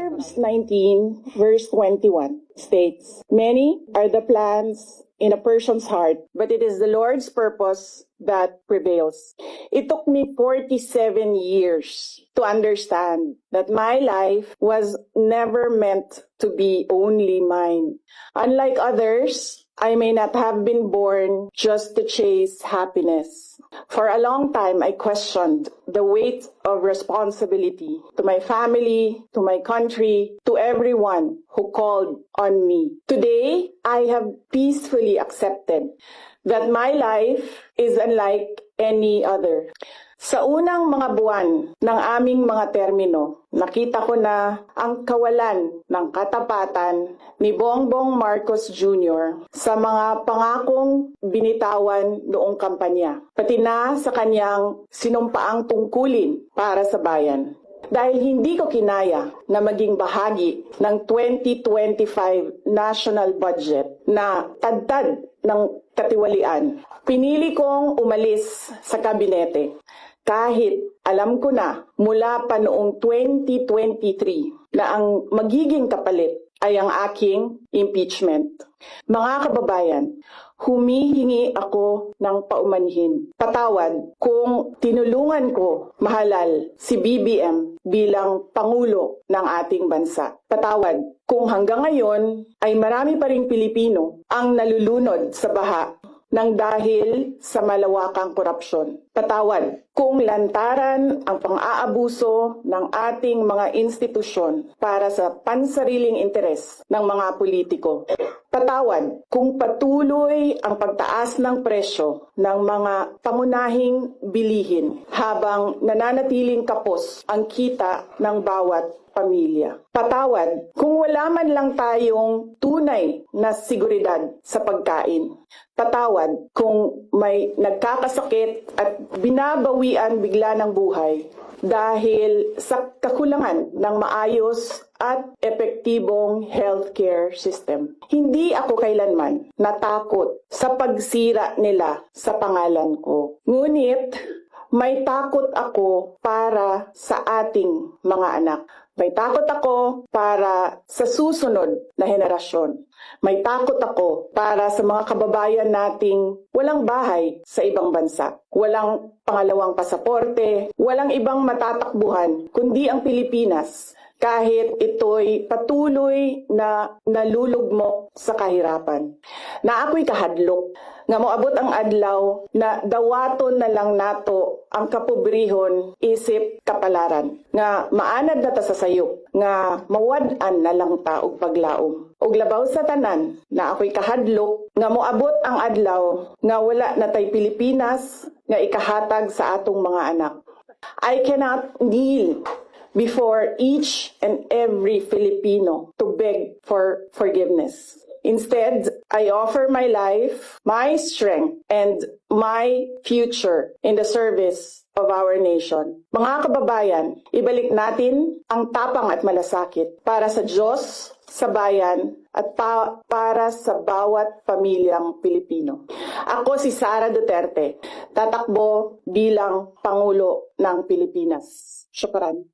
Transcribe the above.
Proverbs 19, verse 21 states, "Many are the plans in a person's heart, but it is the Lord's purpose that prevails." It took me 47 years to understand that my life was never meant to be only mine. Unlike others, I may not have been born just to chase happiness. For a long time, I questioned the weight of responsibility to my family, to my country, to everyone who called on me. Today, I have peacefully accepted that my life is unlike any other. Sa unang mga buwan ng aming mga termino, nakita ko na ang kawalan ng katapatan ni Bongbong Marcos Jr. sa mga pangakong binitawan noong kampanya, pati na sa kanyang sinumpaang tungkulin para sa bayan. Dahil hindi ko kinaya na maging bahagi ng 2025 national budget na tadtad ng katiwalian, pinili kong umalis sa kabinete. Kahit alam ko na mula pa noong 2023 na ang magiging kapalit ay ang aking impeachment. Mga kababayan, humihingi ako ng paumanhin. Patawad kung tinulungan ko mahalal si BBM bilang Pangulo ng ating bansa. Patawad kung hanggang ngayon ay marami pa ring Pilipino ang nalulunod sa baha nang dahil sa malawakang korupsyon. Patawad kung lantaran ang pang-aabuso ng ating mga institusyon para sa pansariling interes ng mga politiko. Patawad kung patuloy ang pagtaas ng presyo ng mga pangunahing bilihin habang nananatiling kapos ang kita ng bawat pamilya. Patawad kung wala man lang tayong tunay na seguridad sa pagkain. Patawad kung may nagkakasakit at binabawian bigla ng buhay dahil sa kakulangan ng maayos at epektibong healthcare system. Hindi ako kailanman natakot sa pagsira nila sa pangalan ko. Ngunit may takot ako para sa ating mga anak. May takot ako para sa susunod na henerasyon. May takot ako para sa mga kababayan nating walang bahay sa ibang bansa. Walang pangalawang pasaporte, walang ibang matatakbuhan, kundi ang Pilipinas. Kahit ito'y patuloy na nalulugmok sa kahirapan. Na ako'y kahadlok, nga moabot ang adlaw na dawaton na lang nato ang kapobrihon isip kapalaran. Nga maanad na ta sa sayop, nga mawad-an na lang ta og paglaom. Og labaw sa tanan, na ako'y kahadlok, nga moabot ang adlaw, nga wala na tay Pilipinas, nga ikahatag sa atong mga anak. I cannot kneel before each and every Filipino to beg for forgiveness. Instead, I offer my life, my strength, and my future in the service of our nation. Mga kababayan, ibalik natin ang tapang at malasakit para sa Diyos, sa bayan, at para sa bawat pamilyang Pilipino. Ako si Sara Duterte, tatakbo bilang Pangulo ng Pilipinas. Syukran.